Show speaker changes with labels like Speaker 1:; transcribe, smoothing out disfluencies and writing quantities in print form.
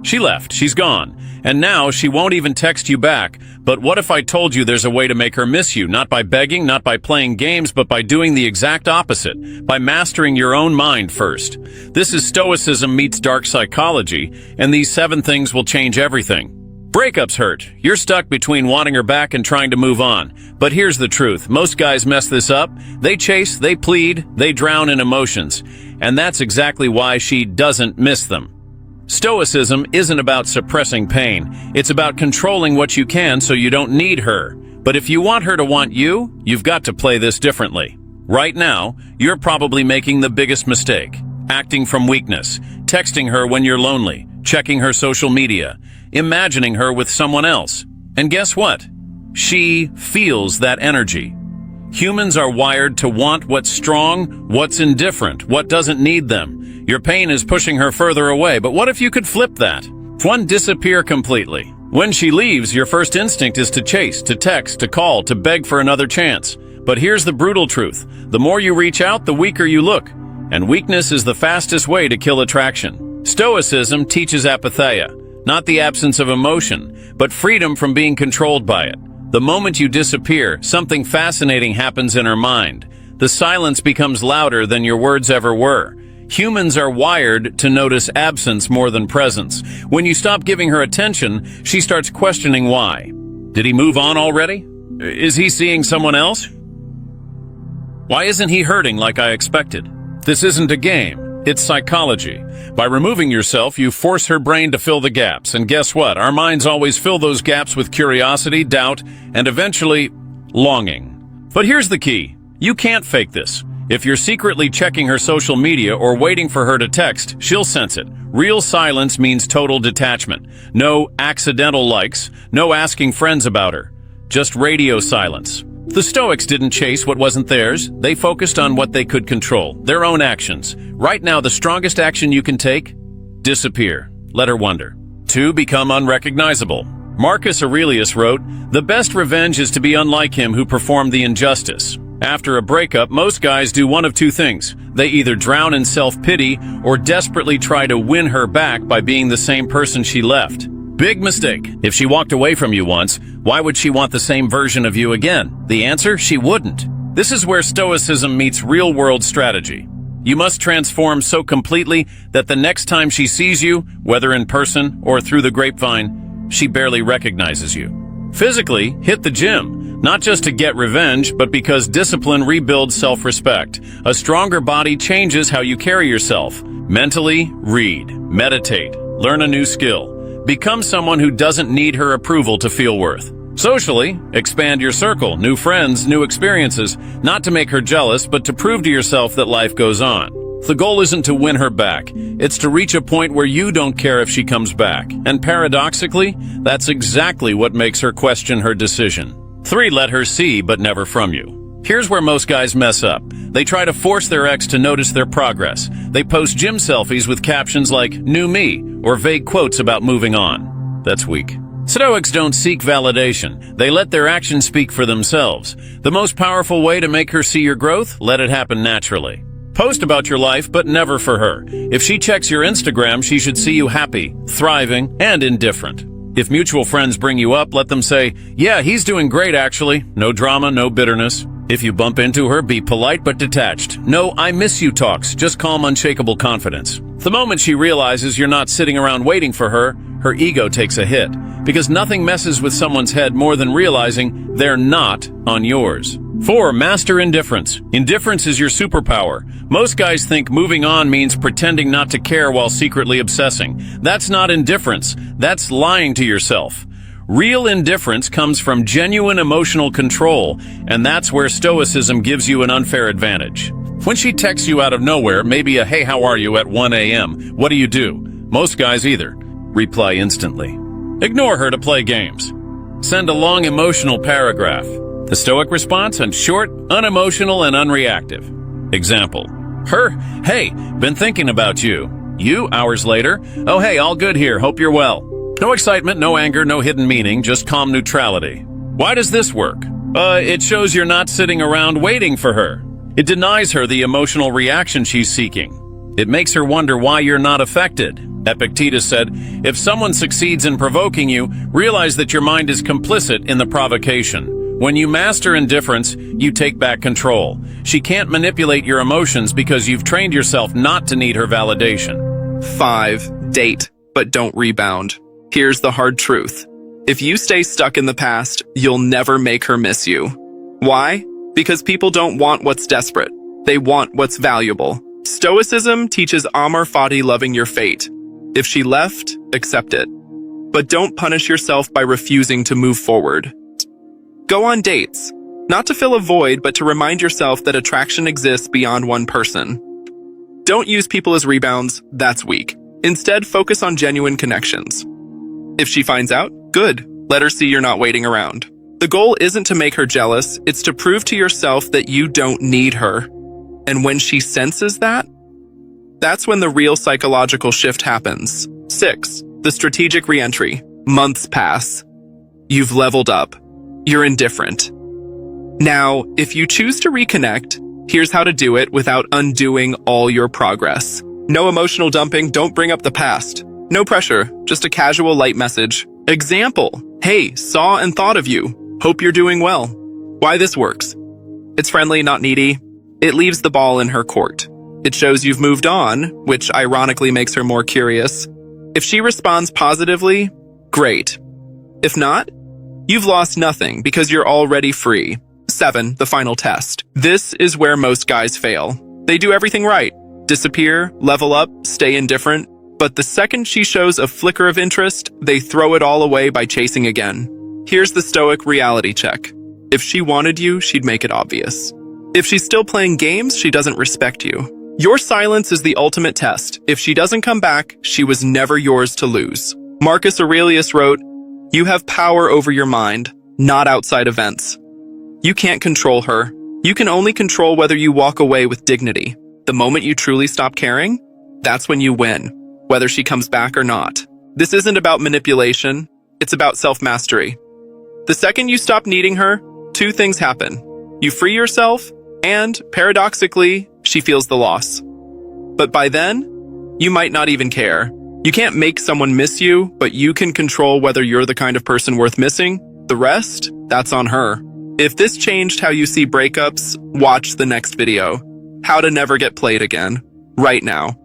Speaker 1: She left, she's gone, and now she won't even text you back. But what if I told you there's a way to make her miss you, not by begging, not by playing games, but by doing the exact opposite, by mastering your own mind first? This is Stoicism meets dark psychology, and these 7 things will change everything. Breakups hurt. You're stuck between wanting her back and trying to move on. But here's the truth. Most guys mess this up. They chase, they plead, they drown in emotions. And that's exactly why she doesn't miss them. Stoicism isn't about suppressing pain. It's about controlling what you can so you don't need her. But if you want her to want you, you've got to play this differently. Right now, you're probably making the biggest mistake. Acting from weakness, texting her when you're lonely, checking her social media, imagining her with someone else. And guess what? She feels that energy. Humans are wired to want what's strong, what's indifferent, what doesn't need them. Your pain is pushing her further away, but what if you could flip that? One, disappear completely. When she leaves, your first instinct is to chase, to text, to call, to beg for another chance. But here's the brutal truth. The more you reach out, the weaker you look. And weakness is the fastest way to kill attraction. Stoicism teaches apatheia, not the absence of emotion, but freedom from being controlled by it. The moment you disappear, something fascinating happens in her mind. The silence becomes louder than your words ever were. Humans are wired to notice absence more than presence. When you stop giving her attention, she starts questioning why. Did he move on already? Is he seeing someone else? Why isn't he hurting like I expected? This isn't a game. It's psychology. By removing yourself, you force her brain to fill the gaps. And guess what? Our minds always fill those gaps with curiosity, doubt, and eventually, longing. But here's the key. You can't fake this. If you're secretly checking her social media or waiting for her to text, she'll sense it. Real silence means total detachment. No accidental likes, no asking friends about her. Just radio silence. The Stoics didn't chase what wasn't theirs. They focused on what they could control, their own actions. Right now, the strongest action you can take? Disappear. Let her wonder. 2. Become unrecognizable. Marcus Aurelius wrote, "The best revenge is to be unlike him who performed the injustice." After a breakup, most guys do one of 2 things. They either drown in self-pity or desperately try to win her back by being the same person she left. Big mistake. If she walked away from you once, why would she want the same version of you again? The answer? She wouldn't. This is where Stoicism meets real-world strategy. You must transform so completely that the next time she sees you, whether in person or through the grapevine, she barely recognizes you. Physically, hit the gym, not just to get revenge, but because discipline rebuilds self-respect. A stronger body changes how you carry yourself. Mentally, read, meditate, learn a new skill. Become someone who doesn't need her approval to feel worth. Socially, expand your circle, new friends, new experiences, not to make her jealous, but to prove to yourself that life goes on. The goal isn't to win her back. It's to reach a point where you don't care if she comes back. And paradoxically, that's exactly what makes her question her decision. 3. Let her see, but never from you. Here's where most guys mess up. They try to force their ex to notice their progress. They post gym selfies with captions like, "New me," or vague quotes about moving on. That's weak. Stoics don't seek validation. They let their actions speak for themselves. The most powerful way to make her see your growth? Let it happen naturally. Post about your life, but never for her. If she checks your Instagram, she should see you happy, thriving, and indifferent. If mutual friends bring you up, let them say, "Yeah, he's doing great actually." No drama, no bitterness. If you bump into her, be polite but detached. No "I miss you" talks, just calm, unshakable confidence. The moment she realizes you're not sitting around waiting for her, her ego takes a hit. Because nothing messes with someone's head more than realizing they're not on yours. 4. Master indifference. Indifference is your superpower. Most guys think moving on means pretending not to care while secretly obsessing. That's not indifference. That's lying to yourself. Real indifference comes from genuine emotional control, and that's where Stoicism gives you an unfair advantage. When she texts you out of nowhere, maybe a "Hey, how are you" at 1 a.m., what do? Most guys either reply instantly. Ignore her to play games. Send a long emotional paragraph. The Stoic response? And short, unemotional, and unreactive. Example. Her, "Hey, been thinking about you." You, hours later, "Oh hey, all good here, hope you're well." No excitement, no anger, no hidden meaning, just calm neutrality. Why does this work? It shows you're not sitting around waiting for her. It denies her the emotional reaction she's seeking. It makes her wonder why you're not affected. Epictetus said, if someone succeeds in provoking you, realize that your mind is complicit in the provocation. When you master indifference, you take back control. She can't manipulate your emotions because you've trained yourself not to need her validation.
Speaker 2: 5. Date, but don't rebound. Here's the hard truth. If you stay stuck in the past, you'll never make her miss you. Why? Because people don't want what's desperate. They want what's valuable. Stoicism teaches amor fati, loving your fate. If she left, accept it. But don't punish yourself by refusing to move forward. Go on dates, not to fill a void, but to remind yourself that attraction exists beyond one person. Don't use people as rebounds, that's weak. Instead, focus on genuine connections. If she finds out, good. Let her see you're not waiting around. The goal isn't to make her jealous, it's to prove to yourself that you don't need her. And when she senses that, that's when the real psychological shift happens. 6. The strategic reentry. Months pass. You've leveled up. You're indifferent. Now, if you choose to reconnect, here's how to do it without undoing all your progress. No emotional dumping, don't bring up the past. No pressure, just a casual light message. Example, hey, saw and thought of you. Hope you're doing well. Why this works. It's friendly, not needy. It leaves the ball in her court. It shows you've moved on, which ironically makes her more curious. If she responds positively, great. If not, you've lost nothing because you're already free. 7. The final test. This is where most guys fail. They do everything right. Disappear, level up, stay indifferent. But the second she shows a flicker of interest, they throw it all away by chasing again. Here's the stoic reality check. If she wanted you, she'd make it obvious. If she's still playing games, she doesn't respect you. Your silence is the ultimate test. If she doesn't come back, she was never yours to lose. Marcus Aurelius wrote, you have power over your mind, not outside events. You can't control her. You can only control whether you walk away with dignity. The moment you truly stop caring, that's when you win, whether she comes back or not. This isn't about manipulation, it's about self-mastery. The second you stop needing her, 2 things happen. You free yourself, and, paradoxically, she feels the loss. But by then, you might not even care. You can't make someone miss you, but you can control whether you're the kind of person worth missing. The rest, that's on her. If this changed how you see breakups, watch the next video. How to never get played again. Right now.